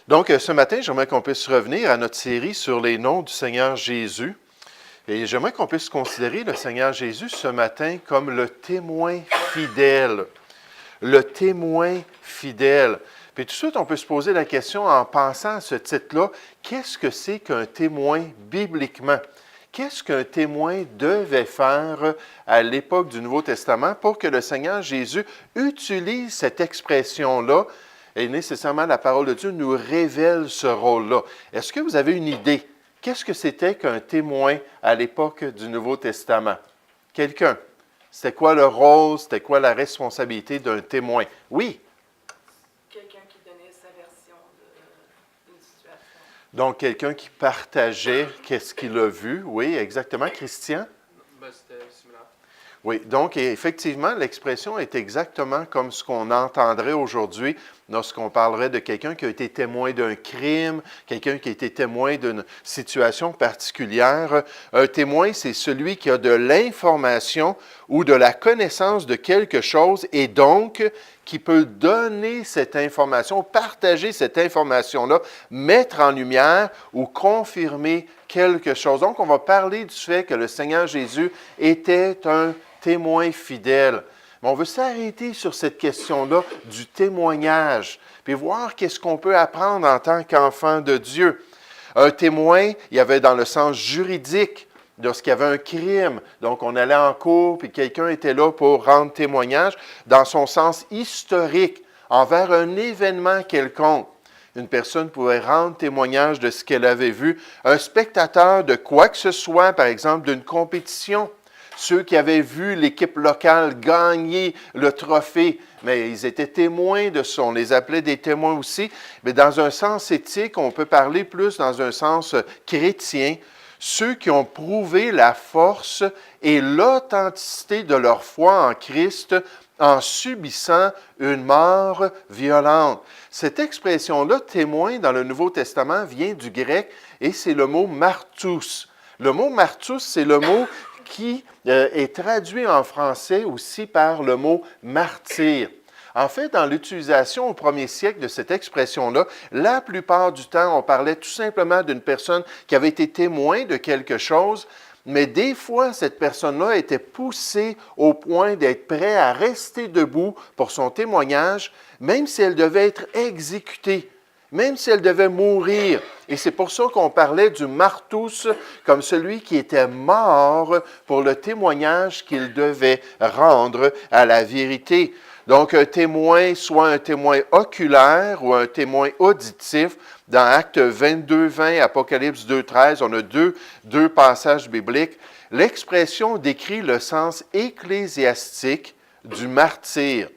Donc, ce matin, j'aimerais qu'on puisse revenir à notre série sur les noms du Seigneur Jésus. Et j'aimerais qu'on puisse considérer le Seigneur Jésus ce matin comme le témoin fidèle. Le témoin fidèle. Puis tout de suite, on peut se poser la question en pensant à ce titre-là, qu'est-ce que c'est qu'un témoin bibliquement? Qu'est-ce qu'un témoin devait faire à l'époque du Nouveau Testament pour que le Seigneur Jésus utilise cette expression-là? Et nécessairement, la parole de Dieu nous révèle ce rôle-là. Est-ce que vous avez une idée? Qu'est-ce que c'était qu'un témoin à l'époque du Nouveau Testament? Quelqu'un? C'était quoi le rôle? C'était quoi la responsabilité d'un témoin? Oui? Quelqu'un qui donnait sa version d'une situation. Donc, quelqu'un qui partageait qu'est-ce qu'il a vu. Oui, exactement. Christian? C'était similaire. Oui, donc effectivement, l'expression est exactement comme ce qu'on entendrait aujourd'hui lorsqu'on parlerait de quelqu'un qui a été témoin d'un crime, quelqu'un qui a été témoin d'une situation particulière. Un témoin, c'est celui qui a de l'information ou de la connaissance de quelque chose et donc qui peut donner cette information, partager cette information-là, mettre en lumière ou confirmer quelque chose. Donc, on va parler du fait que le Seigneur Jésus était un témoin fidèle. Mais on veut s'arrêter sur cette question-là du témoignage, puis voir qu'est-ce qu'on peut apprendre en tant qu'enfant de Dieu. Un témoin, il y avait dans le sens juridique, lorsqu'il y avait un crime, donc on allait en cour, puis quelqu'un était là pour rendre témoignage, dans son sens historique, envers un événement quelconque. Une personne pouvait rendre témoignage de ce qu'elle avait vu. Un spectateur de quoi que ce soit, par exemple d'une compétition, ceux qui avaient vu l'équipe locale gagner le trophée, mais ils étaient témoins de ça. On les appelait des témoins aussi. Mais dans un sens éthique, on peut parler plus dans un sens chrétien. Ceux qui ont prouvé la force et l'authenticité de leur foi en Christ en subissant une mort violente. Cette expression-là, témoin, dans le Nouveau Testament, vient du grec et c'est le mot martus. Le mot martus, c'est le mot qui est traduit en français aussi par le mot martyr. En fait, dans l'utilisation au premier siècle de cette expression-là, la plupart du temps, on parlait tout simplement d'une personne qui avait été témoin de quelque chose, mais des fois, cette personne-là était poussée au point d'être prête à rester debout pour son témoignage, même si elle devait être exécutée, même si elle devait mourir. Et c'est pour ça qu'on parlait du martus comme celui qui était mort pour le témoignage qu'il devait rendre à la vérité. Donc, un témoin, soit un témoin oculaire ou un témoin auditif. Dans Actes 22, 20, Apocalypse 2, 13, on a deux passages bibliques. L'expression décrit le sens ecclésiastique du martyr,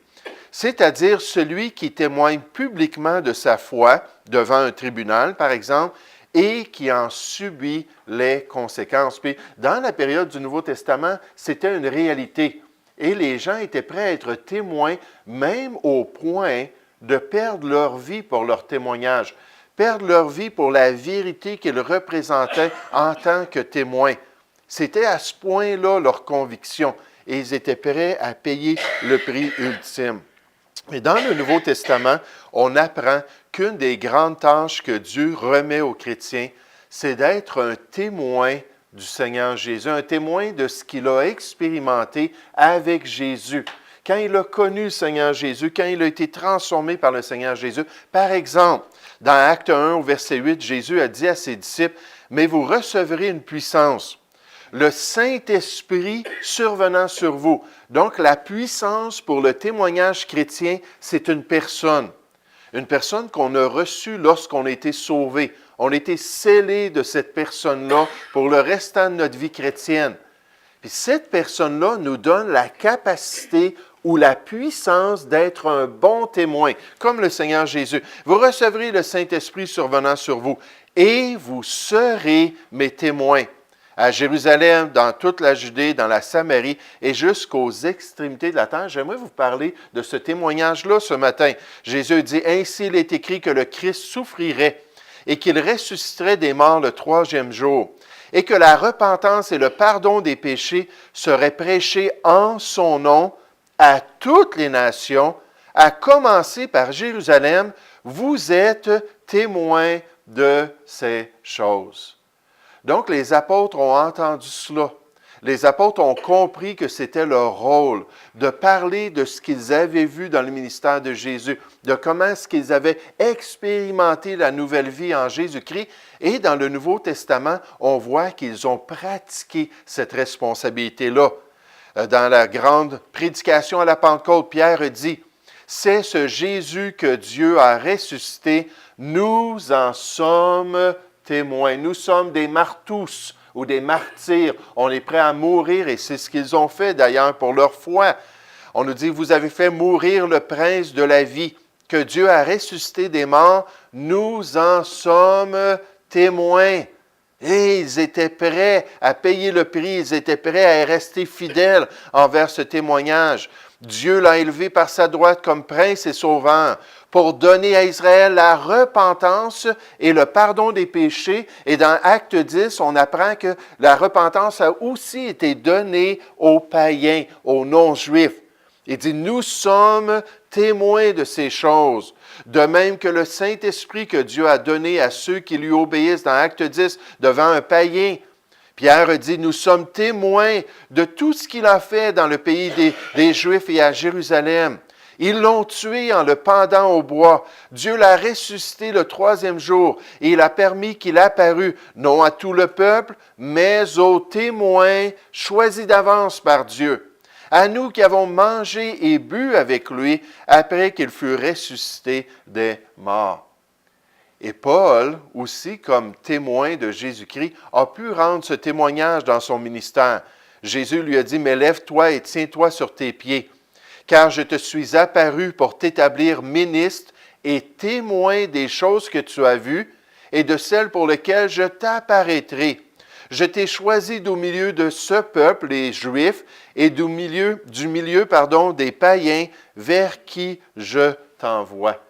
c'est-à-dire celui qui témoigne publiquement de sa foi devant un tribunal, par exemple, et qui en subit les conséquences. Puis, dans la période du Nouveau Testament, c'était une réalité. Et les gens étaient prêts à être témoins, même au point de perdre leur vie pour leur témoignage, perdre leur vie pour la vérité qu'ils représentaient en tant que témoins. C'était à ce point-là leur conviction, et ils étaient prêts à payer le prix ultime. Mais dans le Nouveau Testament, on apprend qu'une des grandes tâches que Dieu remet aux chrétiens, c'est d'être un témoin du Seigneur Jésus, un témoin de ce qu'il a expérimenté avec Jésus. Quand il a connu le Seigneur Jésus, quand il a été transformé par le Seigneur Jésus. Par exemple, dans Acte 1, au verset 8, Jésus a dit à ses disciples, « Mais vous recevrez une puissance, le Saint-Esprit survenant sur vous. » Donc, la puissance pour le témoignage chrétien, c'est une personne qu'on a reçue lorsqu'on a été sauvé. On a été scellé de cette personne-là pour le restant de notre vie chrétienne. Puis cette personne-là nous donne la capacité ou la puissance d'être un bon témoin, comme le Seigneur Jésus. Vous recevrez le Saint-Esprit survenant sur vous et vous serez mes témoins à Jérusalem, dans toute la Judée, dans la Samarie et jusqu'aux extrémités de la terre. J'aimerais vous parler de ce témoignage-là ce matin. Jésus dit, « Ainsi il est écrit que le Christ souffrirait et qu'il ressusciterait des morts le troisième jour, et que la repentance et le pardon des péchés seraient prêchés en son nom à toutes les nations, à commencer par Jérusalem. Vous êtes témoin de ces choses. » Donc, les apôtres ont entendu cela. Les apôtres ont compris que c'était leur rôle de parler de ce qu'ils avaient vu dans le ministère de Jésus, de comment est-ce qu'ils avaient expérimenté la nouvelle vie en Jésus-Christ. Et dans le Nouveau Testament, on voit qu'ils ont pratiqué cette responsabilité-là. Dans la grande prédication à la Pentecôte, Pierre dit, « C'est ce Jésus que Dieu a ressuscité, nous en sommes témoins. » Nous sommes des martous ou des martyrs. On est prêts à mourir et c'est ce qu'ils ont fait d'ailleurs pour leur foi. On nous dit, vous avez fait mourir le prince de la vie, que Dieu a ressuscité des morts. Nous en sommes témoins. Et ils étaient prêts à payer le prix, ils étaient prêts à rester fidèles envers ce témoignage. Dieu l'a élevé par sa droite comme prince et sauveur pour donner à Israël la repentance et le pardon des péchés. Et dans Acte 10, on apprend que la repentance a aussi été donnée aux païens, aux non-juifs. Il dit, nous sommes témoins de ces choses. De même que le Saint-Esprit que Dieu a donné à ceux qui lui obéissent dans Acte 10 devant un païen. Pierre dit, nous sommes témoins de tout ce qu'il a fait dans le pays des Juifs et à Jérusalem. Ils l'ont tué en le pendant au bois. Dieu l'a ressuscité le 3e jour et il a permis qu'il apparût, non à tout le peuple, mais aux témoins choisis d'avance par Dieu. À nous qui avons mangé et bu avec lui après qu'il fut ressuscité des morts. Et Paul, aussi comme témoin de Jésus-Christ, a pu rendre ce témoignage dans son ministère. Jésus lui a dit, « Mais lève-toi et tiens-toi sur tes pieds, car je te suis apparu pour t'établir ministre et témoin des choses que tu as vues et de celles pour lesquelles je t'apparaîtrai. Je t'ai choisi du milieu de ce peuple, les Juifs, et du milieu des païens, vers qui je t'envoie. »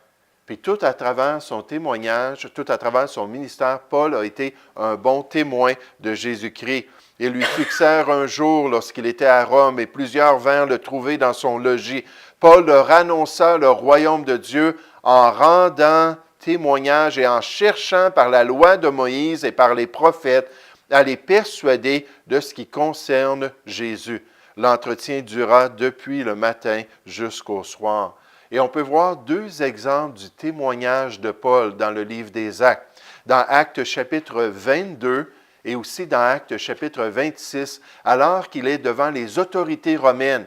Puis tout à travers son témoignage, tout à travers son ministère, Paul a été un bon témoin de Jésus-Christ. Ils lui fixèrent un jour lorsqu'il était à Rome et plusieurs vinrent le trouver dans son logis. Paul leur annonça le royaume de Dieu en rendant témoignage et en cherchant par la loi de Moïse et par les prophètes à les persuader de ce qui concerne Jésus. L'entretien dura depuis le matin jusqu'au soir. Et on peut voir 2 exemples du témoignage de Paul dans le livre des Actes. Dans Actes chapitre 22 et aussi dans Actes chapitre 26, alors qu'il est devant les autorités romaines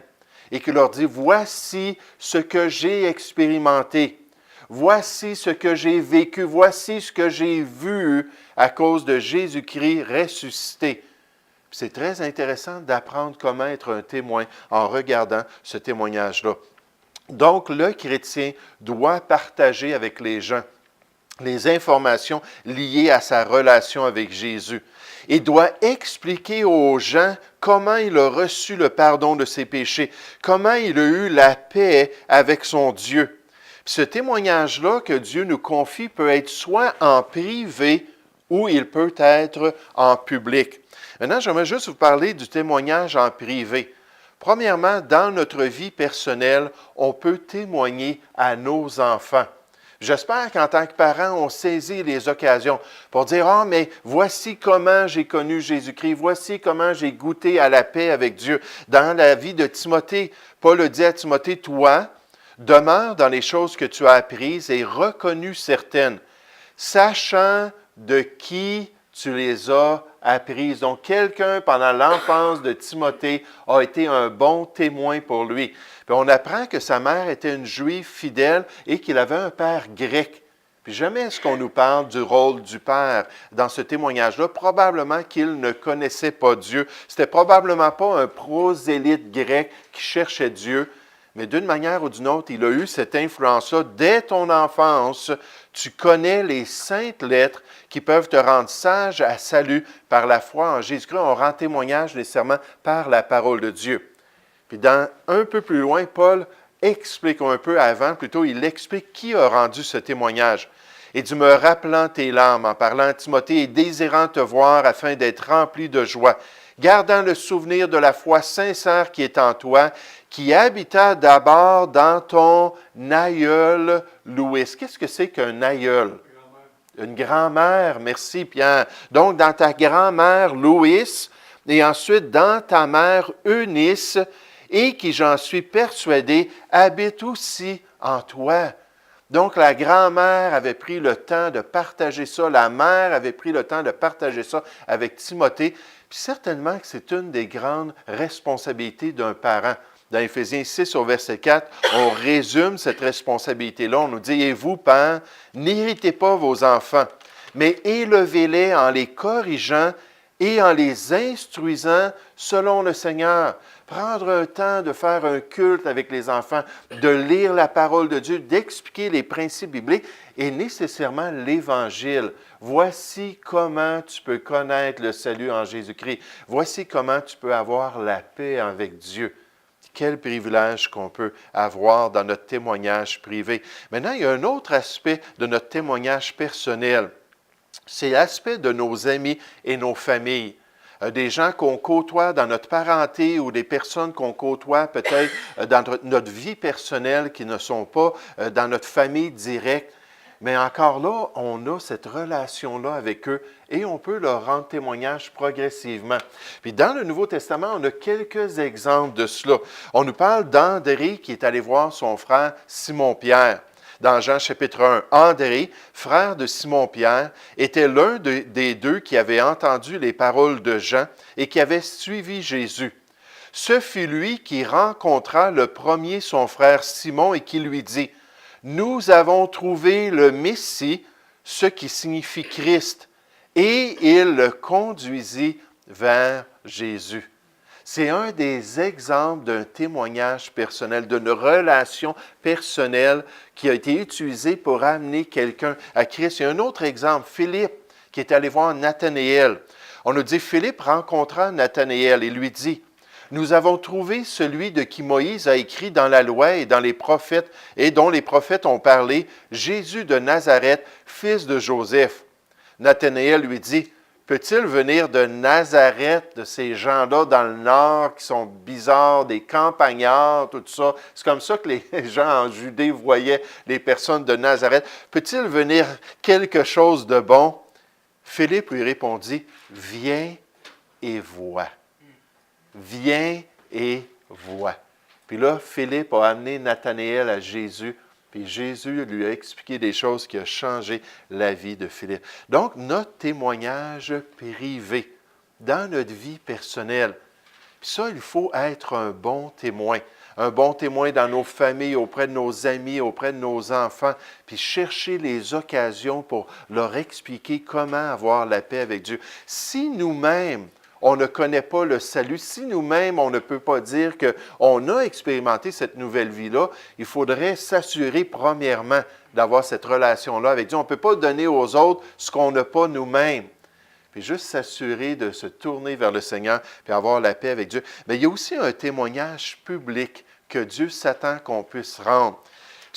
et qu'il leur dit, « Voici ce que j'ai expérimenté. Voici ce que j'ai vécu. Voici ce que j'ai vu à cause de Jésus-Christ ressuscité. » C'est très intéressant d'apprendre comment être un témoin en regardant ce témoignage-là. Donc, le chrétien doit partager avec les gens les informations liées à sa relation avec Jésus. Il doit expliquer aux gens comment il a reçu le pardon de ses péchés, comment il a eu la paix avec son Dieu. Ce témoignage-là que Dieu nous confie peut être soit en privé ou il peut être en public. Maintenant, j'aimerais juste vous parler du témoignage en privé. Premièrement, dans notre vie personnelle, on peut témoigner à nos enfants. J'espère qu'en tant que parents, on saisit les occasions pour dire « Ah, mais voici comment j'ai connu Jésus-Christ, voici comment j'ai goûté à la paix avec Dieu. » Dans la vie de Timothée, Paul a dit à Timothée « Toi, demeure dans les choses que tu as apprises et reconnues certaines, sachant de qui tu les as apprises. » Donc, quelqu'un, pendant l'enfance de Timothée, a été un bon témoin pour lui. Puis on apprend que sa mère était une juive fidèle et qu'il avait un père grec. Puis jamais est-ce qu'on nous parle du rôle du père dans ce témoignage-là. Probablement qu'il ne connaissait pas Dieu. C'était probablement pas un prosélyte grec qui cherchait Dieu. Mais d'une manière ou d'une autre, il a eu cette influence-là. Dès ton enfance, tu connais les saintes lettres qui peuvent te rendre sage à salut par la foi en Jésus-Christ. On rend témoignage nécessairement par la parole de Dieu. Puis un peu plus loin, Paul explique un peu avant, plutôt, il explique qui a rendu ce témoignage. Il dit, me rappelant tes larmes, en parlant à Timothée et désirant te voir afin d'être rempli de joie, gardant le souvenir de la foi sincère qui est en toi, qui habita d'abord dans ton aïeul Louis. Qu'est-ce que c'est qu'un aïeul? Une grand-mère, merci Pierre. Donc, dans ta grand-mère Louis, et ensuite dans ta mère Eunice, et qui, j'en suis persuadé, habite aussi en toi. Donc, la grand-mère avait pris le temps de partager ça, la mère avait pris le temps de partager ça avec Timothée. Puis certainement que c'est une des grandes responsabilités d'un parent. Dans Éphésiens 6, au verset 4, on résume cette responsabilité-là. On nous dit, « Et vous, pères, n'irritez pas vos enfants, mais élevez-les en les corrigeant et en les instruisant selon le Seigneur. » Prendre un temps de faire un culte avec les enfants, de lire la parole de Dieu, d'expliquer les principes bibliques et nécessairement l'Évangile. Voici comment tu peux connaître le salut en Jésus-Christ. Voici comment tu peux avoir la paix avec Dieu. Quel privilège qu'on peut avoir dans notre témoignage privé. Maintenant, il y a un autre aspect de notre témoignage personnel. C'est l'aspect de nos amis et nos familles. Des gens qu'on côtoie dans notre parenté ou des personnes qu'on côtoie peut-être dans notre vie personnelle qui ne sont pas dans notre famille directe. Mais encore là, on a cette relation-là avec eux et on peut leur rendre témoignage progressivement. Puis dans le Nouveau Testament, on a quelques exemples de cela. On nous parle d'André qui est allé voir son frère Simon-Pierre. Dans Jean chapitre 1, André, frère de Simon-Pierre, était l'un des deux qui avait entendu les paroles de Jean et qui avait suivi Jésus. Ce fut lui qui rencontra le premier son frère Simon et qui lui dit, « Nous avons trouvé le Messie, ce qui signifie Christ. » Et il le conduisit vers Jésus. C'est un des exemples d'un témoignage personnel, d'une relation personnelle qui a été utilisée pour amener quelqu'un à Christ. Il y a un autre exemple, Philippe, qui est allé voir Nathanaël. On nous dit, Philippe rencontra Nathanaël et lui dit, « Nous avons trouvé celui de qui Moïse a écrit dans la loi et dans les prophètes, et dont les prophètes ont parlé, Jésus de Nazareth, fils de Joseph. » Nathanaël lui dit, « Peut-il venir de Nazareth, de ces gens-là dans le nord qui sont bizarres, des campagnards, tout ça? » C'est comme ça que les gens en Judée voyaient les personnes de Nazareth. « Peut-il venir quelque chose de bon? » Philippe lui répondit, « Viens et vois. » Viens et vois. Puis là, Philippe a amené Nathanaël à Jésus. Puis Jésus lui a expliqué des choses qui ont changé la vie de Philippe. Donc, notre témoignage privé dans notre vie personnelle. Puis ça, il faut être un bon témoin. Un bon témoin dans nos familles, auprès de nos amis, auprès de nos enfants. Puis chercher les occasions pour leur expliquer comment avoir la paix avec Dieu. Si nous-mêmes, on ne connaît pas le salut, si nous-mêmes, on ne peut pas dire qu'on a expérimenté cette nouvelle vie-là, il faudrait s'assurer, premièrement, d'avoir cette relation-là avec Dieu. On ne peut pas donner aux autres ce qu'on n'a pas nous-mêmes. Puis juste s'assurer de se tourner vers le Seigneur puis avoir la paix avec Dieu. Mais il y a aussi un témoignage public que Dieu s'attend qu'on puisse rendre.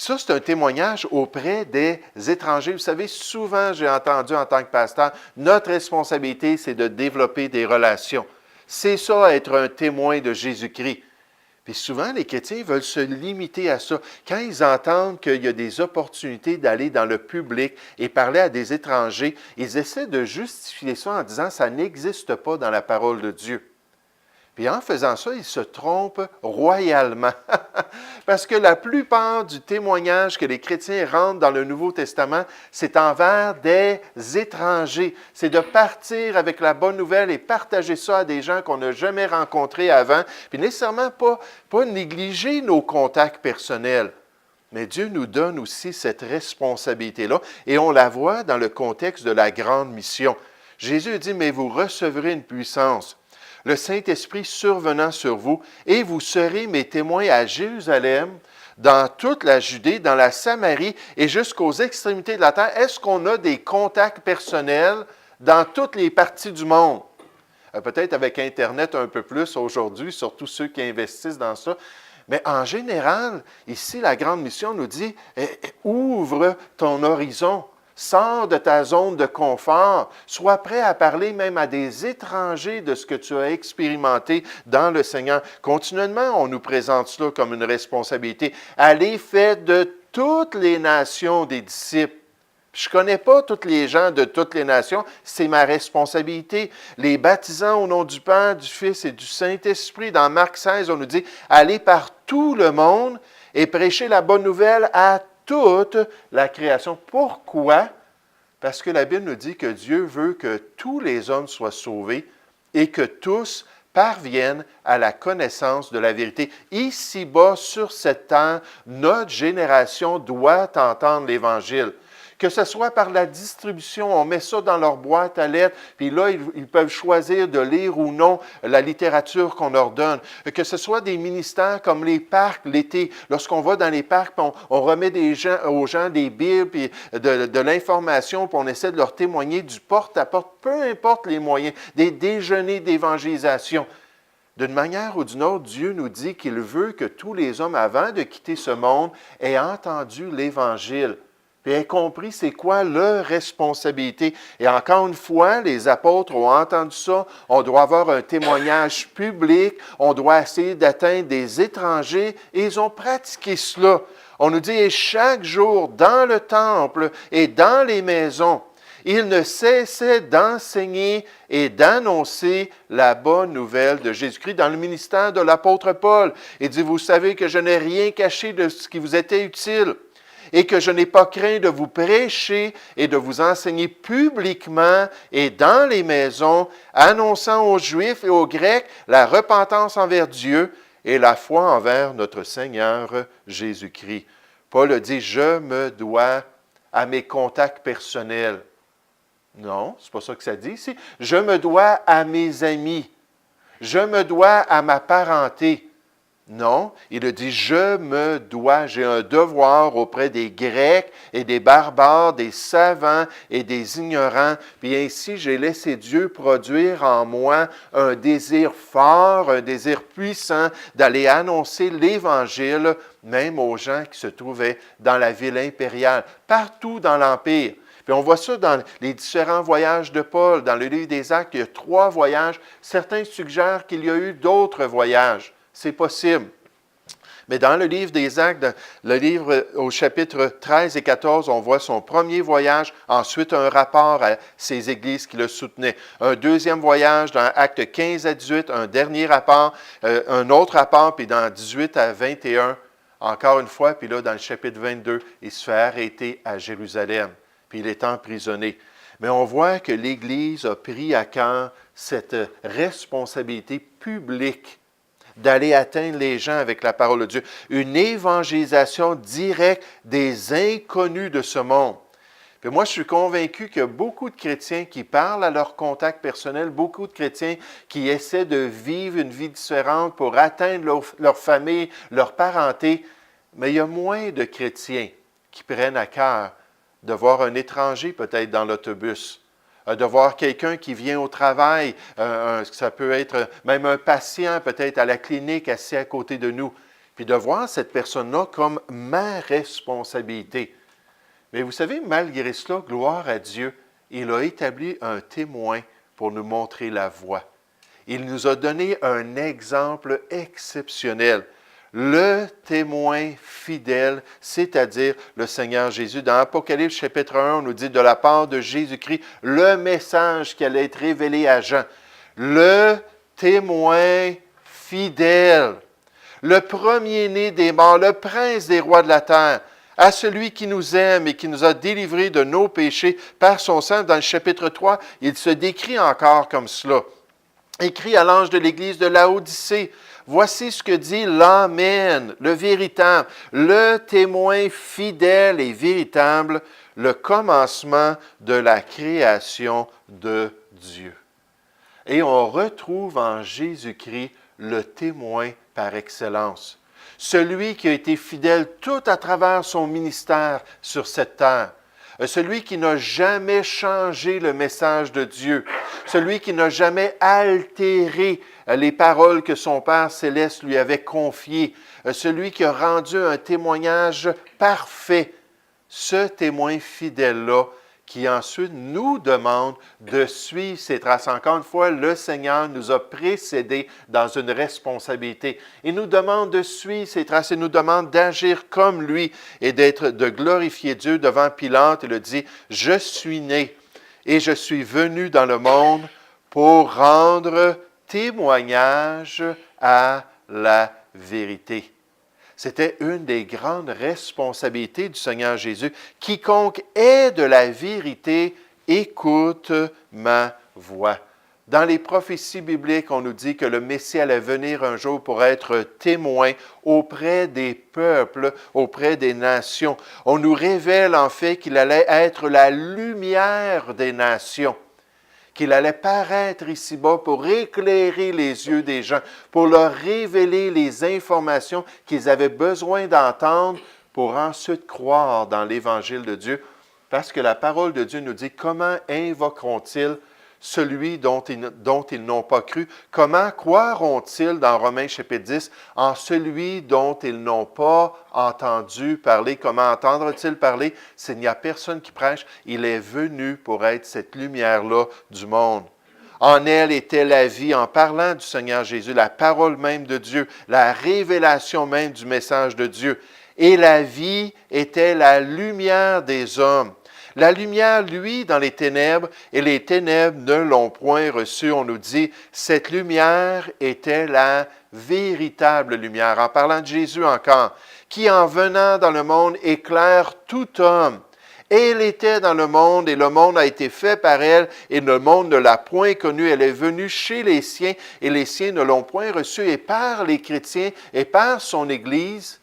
Ça, c'est un témoignage auprès des étrangers. Vous savez, souvent, j'ai entendu en tant que pasteur, notre responsabilité, c'est de développer des relations. C'est ça, être un témoin de Jésus-Christ. Puis souvent, les chrétiens veulent se limiter à ça. Quand ils entendent qu'il y a des opportunités d'aller dans le public et parler à des étrangers, ils essaient de justifier ça en disant « ça n'existe pas dans la parole de Dieu ». Puis en faisant ça, ils se trompent royalement. Parce que la plupart du témoignage que les chrétiens rendent dans le Nouveau Testament, c'est envers des étrangers. C'est de partir avec la bonne nouvelle et partager ça à des gens qu'on n'a jamais rencontrés avant. Puis nécessairement pas négliger nos contacts personnels. Mais Dieu nous donne aussi cette responsabilité-là. Et on la voit dans le contexte de la grande mission. Jésus dit, « Mais vous recevrez une puissance. » Le Saint-Esprit survenant sur vous, et vous serez mes témoins à Jérusalem, dans toute la Judée, dans la Samarie et jusqu'aux extrémités de la terre. Est-ce qu'on a des contacts personnels dans toutes les parties du monde? Peut-être avec Internet un peu plus aujourd'hui, surtout ceux qui investissent dans ça. Mais en général, ici, la grande mission nous dit, ouvre ton horizon. Sors de ta zone de confort. Sois prêt à parler même à des étrangers de ce que tu as expérimenté dans le Seigneur. Continuellement, on nous présente cela comme une responsabilité. Allez, faites de toutes les nations des disciples. Je ne connais pas tous les gens de toutes les nations, c'est ma responsabilité. Les baptisants au nom du Père, du Fils et du Saint-Esprit, dans Marc 16, on nous dit, allez par tout le monde et prêchez la bonne nouvelle à toute la création. Pourquoi? Parce que la Bible nous dit que Dieu veut que tous les hommes soient sauvés et que tous parviennent à la connaissance de la vérité. Ici-bas, sur cette terre, notre génération doit entendre l'Évangile. Que ce soit par la distribution, on met ça dans leur boîte à lettres, puis là, ils peuvent choisir de lire ou non la littérature qu'on leur donne. Que ce soit des ministères comme les parcs l'été, lorsqu'on va dans les parcs, on remet aux gens des bibles, puis de l'information, puis on essaie de leur témoigner du porte-à-porte, peu importe les moyens, des déjeuners d'évangélisation. D'une manière ou d'une autre, Dieu nous dit qu'il veut que tous les hommes, avant de quitter ce monde, aient entendu l'Évangile. Puis aient compris c'est quoi leur responsabilité. Et encore une fois, les apôtres ont entendu ça. On doit avoir un témoignage public. On doit essayer d'atteindre des étrangers. Et ils ont pratiqué cela. On nous dit, et chaque jour, dans le temple et dans les maisons, ils ne cessaient d'enseigner et d'annoncer la bonne nouvelle de Jésus-Christ. Dans le ministère de l'apôtre Paul, il dit, vous savez que je n'ai rien caché de ce qui vous était utile, et que je n'ai pas craint de vous prêcher et de vous enseigner publiquement et dans les maisons, annonçant aux Juifs et aux Grecs la repentance envers Dieu et la foi envers notre Seigneur Jésus-Christ. Paul a dit, je me dois à mes contacts personnels. Non, c'est pas ça que ça dit ici. Je me dois à mes amis. Je me dois à ma parenté. Non, il a dit, je me dois, j'ai un devoir auprès des Grecs et des barbares, des savants et des ignorants. Puis ainsi, j'ai laissé Dieu produire en moi un désir fort, un désir puissant d'aller annoncer l'Évangile, même aux gens qui se trouvaient dans la ville impériale, partout dans l'Empire. Puis on voit ça dans les différents voyages de Paul. Dans le livre des Actes, il y a 3 voyages. Certains suggèrent qu'il y a eu d'autres voyages. C'est possible. Mais dans le livre des Actes, le livre au chapitre 13 et 14, on voit son premier voyage, ensuite un rapport à ces églises qui le soutenaient. Un deuxième voyage dans Actes 15 à 18, un dernier rapport, un autre rapport, puis dans 18 à 21, encore une fois, puis là, dans le chapitre 22, il se fait arrêter à Jérusalem, puis il est emprisonné. Mais on voit que l'Église a pris à cœur cette responsabilité publique d'aller atteindre les gens avec la parole de Dieu. Une évangélisation directe des inconnus de ce monde. Puis moi, je suis convaincu qu'il y a beaucoup de chrétiens qui parlent à leur contact personnel, beaucoup de chrétiens qui essaient de vivre une vie différente pour atteindre leur famille, leur parenté. Mais il y a moins de chrétiens qui prennent à cœur de voir un étranger peut-être dans l'autobus, de voir quelqu'un qui vient au travail, ça peut être même un patient peut-être à la clinique assis à côté de nous, puis de voir cette personne-là comme ma responsabilité. Mais vous savez, malgré cela, gloire à Dieu, il a établi un témoin pour nous montrer la voie. Il nous a donné un exemple exceptionnel. Le témoin fidèle, c'est-à-dire le Seigneur Jésus. Dans Apocalypse chapitre 1, on nous dit de la part de Jésus-Christ, le message qui allait être révélé à Jean. Le témoin fidèle, le premier-né des morts, le prince des rois de la terre, à celui qui nous aime et qui nous a délivrés de nos péchés par son sang. Dans le chapitre 3, il se décrit encore comme cela. Écrit à l'ange de l'église de Laodicée, voici ce que dit l'Amen, le véritable, le témoin fidèle et véritable, le commencement de la création de Dieu. Et on retrouve en Jésus-Christ le témoin par excellence, celui qui a été fidèle tout à travers son ministère sur cette terre. Celui qui n'a jamais changé le message de Dieu, celui qui n'a jamais altéré les paroles que son Père céleste lui avait confiées, celui qui a rendu un témoignage parfait, ce témoin fidèle-là qui ensuite nous demande de suivre ses traces. Encore une fois, le Seigneur nous a précédés dans une responsabilité. Il nous demande de suivre ses traces, il nous demande d'agir comme lui et de glorifier Dieu devant Pilate. Il a dit, « Je suis né et je suis venu dans le monde pour rendre témoignage à la vérité. » C'était une des grandes responsabilités du Seigneur Jésus. « Quiconque est de la vérité, écoute ma voix. » Dans les prophéties bibliques, on nous dit que le Messie allait venir un jour pour être témoin auprès des peuples, auprès des nations. On nous révèle en fait qu'il allait être la lumière des nations, qu'il allait paraître ici-bas pour éclairer les yeux des gens, pour leur révéler les informations qu'ils avaient besoin d'entendre pour ensuite croire dans l'Évangile de Dieu. Parce que la parole de Dieu nous dit, comment invoqueront-ils celui dont ils n'ont pas cru? Comment croiront-ils, dans Romains chapitre 10, en celui dont ils n'ont pas entendu parler? Comment entendre-t-il parler s'il n'y a personne qui prêche? Il est venu pour être cette lumière-là du monde. En elle était la vie, en parlant du Seigneur Jésus, la parole même de Dieu, la révélation même du message de Dieu. Et la vie était la lumière des hommes. La lumière, lui, dans les ténèbres, et les ténèbres ne l'ont point reçue. On nous dit, cette lumière était la véritable lumière. En parlant de Jésus encore, qui en venant dans le monde éclaire tout homme. Elle était dans le monde, et le monde a été fait par elle, et le monde ne l'a point connue. Elle est venue chez les siens, et les siens ne l'ont point reçue. Et par les chrétiens, et par son Église,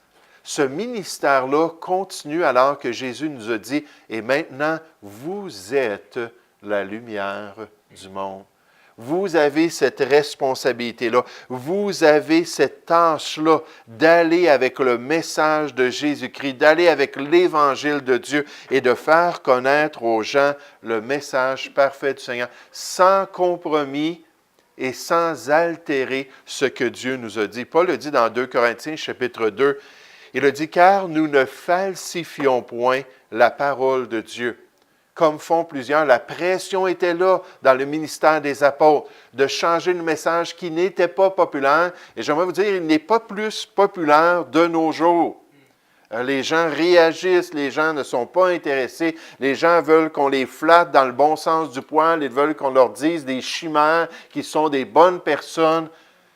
ce ministère-là continue alors que Jésus nous a dit, « Et maintenant, vous êtes la lumière du monde. » Vous avez cette responsabilité-là, vous avez cette tâche-là d'aller avec le message de Jésus-Christ, d'aller avec l'Évangile de Dieu et de faire connaître aux gens le message parfait du Seigneur, sans compromis et sans altérer ce que Dieu nous a dit. Paul le dit dans 2 Corinthiens, chapitre 2, il a dit, « Car nous ne falsifions point la parole de Dieu. » Comme font plusieurs, la pression était là dans le ministère des apôtres, de changer le message qui n'était pas populaire. Et j'aimerais vous dire, il n'est pas plus populaire de nos jours. Les gens réagissent, les gens ne sont pas intéressés, les gens veulent qu'on les flatte dans le bon sens du poil, ils veulent qu'on leur dise des chimères, qu'ils sont des bonnes personnes.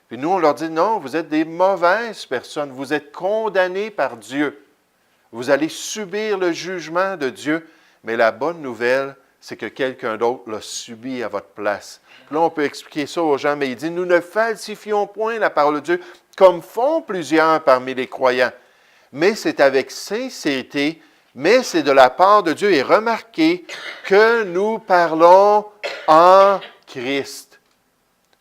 Puis nous, on leur dit, non, vous êtes des mauvaises personnes, vous êtes condamnés par Dieu. Vous allez subir le jugement de Dieu, mais la bonne nouvelle, c'est que quelqu'un d'autre l'a subi à votre place. Puis là, on peut expliquer ça aux gens, mais il dit, nous ne falsifions point la parole de Dieu, comme font plusieurs parmi les croyants. Mais c'est avec sincérité, mais c'est de la part de Dieu. Et remarquez que nous parlons en Christ.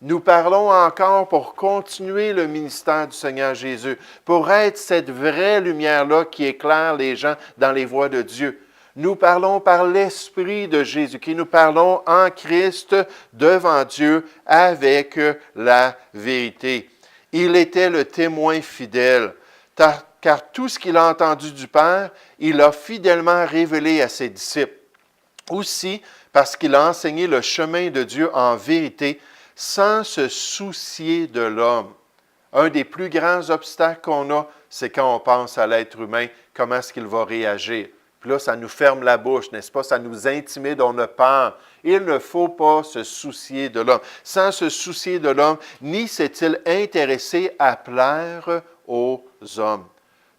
Nous parlons encore pour continuer le ministère du Seigneur Jésus, pour être cette vraie lumière-là qui éclaire les gens dans les voies de Dieu. Nous parlons par l'Esprit de Jésus-Christ. Nous parlons en Christ devant Dieu avec la vérité. Il était le témoin fidèle, car tout ce qu'il a entendu du Père, il a fidèlement révélé à ses disciples. Aussi, parce qu'il a enseigné le chemin de Dieu en vérité, sans se soucier de l'homme. Un des plus grands obstacles qu'on a, c'est quand on pense à l'être humain, comment est-ce qu'il va réagir. Puis là, ça nous ferme la bouche, n'est-ce pas? Ça nous intimide, on a peur. Il ne faut pas se soucier de l'homme. Sans se soucier de l'homme, ni s'est-il intéressé à plaire aux hommes.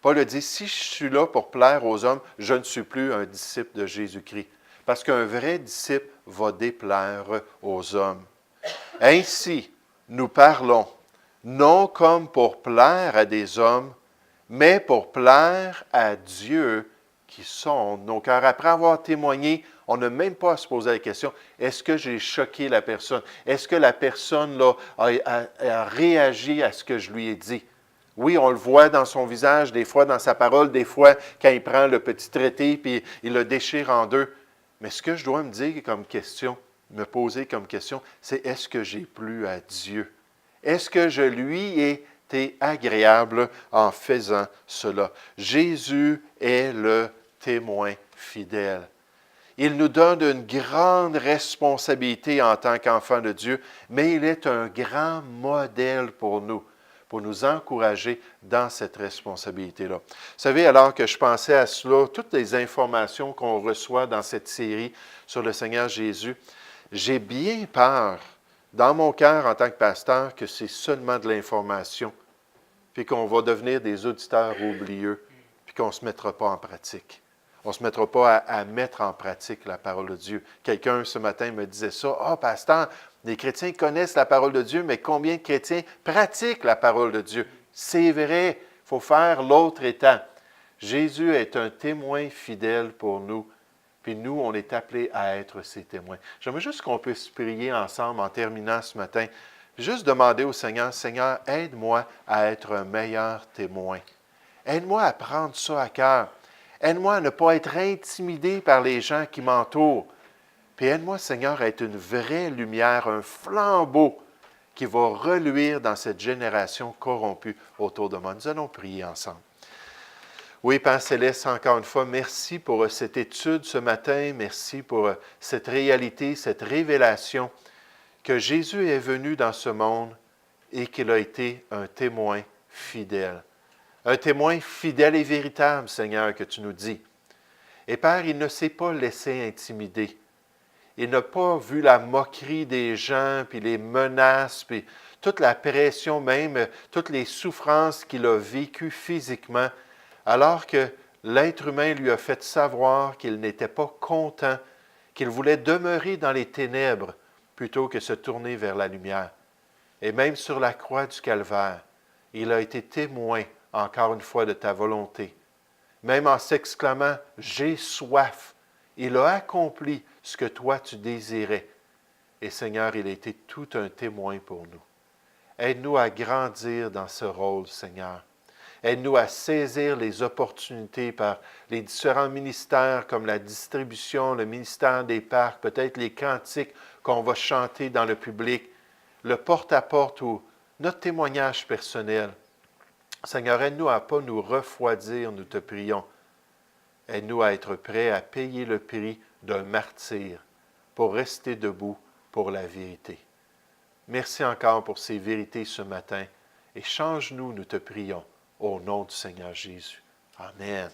Paul a dit, si je suis là pour plaire aux hommes, je ne suis plus un disciple de Jésus-Christ. Parce qu'un vrai disciple va déplaire aux hommes. Ainsi, nous parlons, non comme pour plaire à des hommes, mais pour plaire à Dieu qui sonde nos cœurs. Après avoir témoigné, on n'a même pas à se poser la question, est-ce que j'ai choqué la personne? Est-ce que la personne là, a réagi à ce que je lui ai dit? Oui, on le voit dans son visage, des fois dans sa parole, des fois quand il prend le petit traité puis il le déchire en deux. Mais ce que je dois me dire comme question, me poser comme question, c'est est-ce que j'ai plu à Dieu? Est-ce que je lui ai été agréable en faisant cela? Jésus est le témoin fidèle. Il nous donne une grande responsabilité en tant qu'enfants de Dieu, mais il est un grand modèle pour nous encourager dans cette responsabilité-là. Vous savez, alors que je pensais à cela, toutes les informations qu'on reçoit dans cette série sur le Seigneur Jésus, j'ai bien peur, dans mon cœur en tant que pasteur, que c'est seulement de l'information, puis qu'on va devenir des auditeurs oublieux, puis qu'on ne se mettra pas en pratique. On ne se mettra pas à mettre en pratique la parole de Dieu. Quelqu'un ce matin me disait ça. « Ah, pasteur, les chrétiens connaissent la parole de Dieu, mais combien de chrétiens pratiquent la parole de Dieu? » C'est vrai, il faut faire l'autre état. Jésus est un témoin fidèle pour nous, puis nous, on est appelés à être ses témoins. J'aimerais juste qu'on puisse prier ensemble en terminant ce matin. Juste demander au Seigneur, « Seigneur, aide-moi à être un meilleur témoin. Aide-moi à prendre ça à cœur. Aide-moi à ne pas être intimidé par les gens qui m'entourent. Puis aide-moi, Seigneur, à être une vraie lumière, un flambeau qui va reluire dans cette génération corrompue autour de moi. » Nous allons prier ensemble. Oui, Père Céleste, encore une fois, merci pour cette étude ce matin. Merci pour cette réalité, cette révélation que Jésus est venu dans ce monde et qu'il a été un témoin fidèle. Un témoin fidèle et véritable, Seigneur, que tu nous dis. Et Père, il ne s'est pas laissé intimider. Il n'a pas vu la moquerie des gens, puis les menaces, puis toute la pression même, toutes les souffrances qu'il a vécues physiquement, alors que l'être humain lui a fait savoir qu'il n'était pas content, qu'il voulait demeurer dans les ténèbres plutôt que se tourner vers la lumière. Et même sur la croix du Calvaire, il a été témoin encore une fois de ta volonté. Même en s'exclamant « J'ai soif », il a accompli ce que toi tu désirais. Et Seigneur, il a été tout un témoin pour nous. Aide-nous à grandir dans ce rôle, Seigneur. Aide-nous à saisir les opportunités par les différents ministères comme la distribution, le ministère des parcs, peut-être les cantiques qu'on va chanter dans le public, le porte-à-porte ou notre témoignage personnel. Seigneur, aide-nous à ne pas nous refroidir, nous te prions. Aide-nous à être prêts à payer le prix d'un martyr pour rester debout pour la vérité. Merci encore pour ces vérités ce matin et change-nous, nous te prions, au nom du Seigneur Jésus. Amen.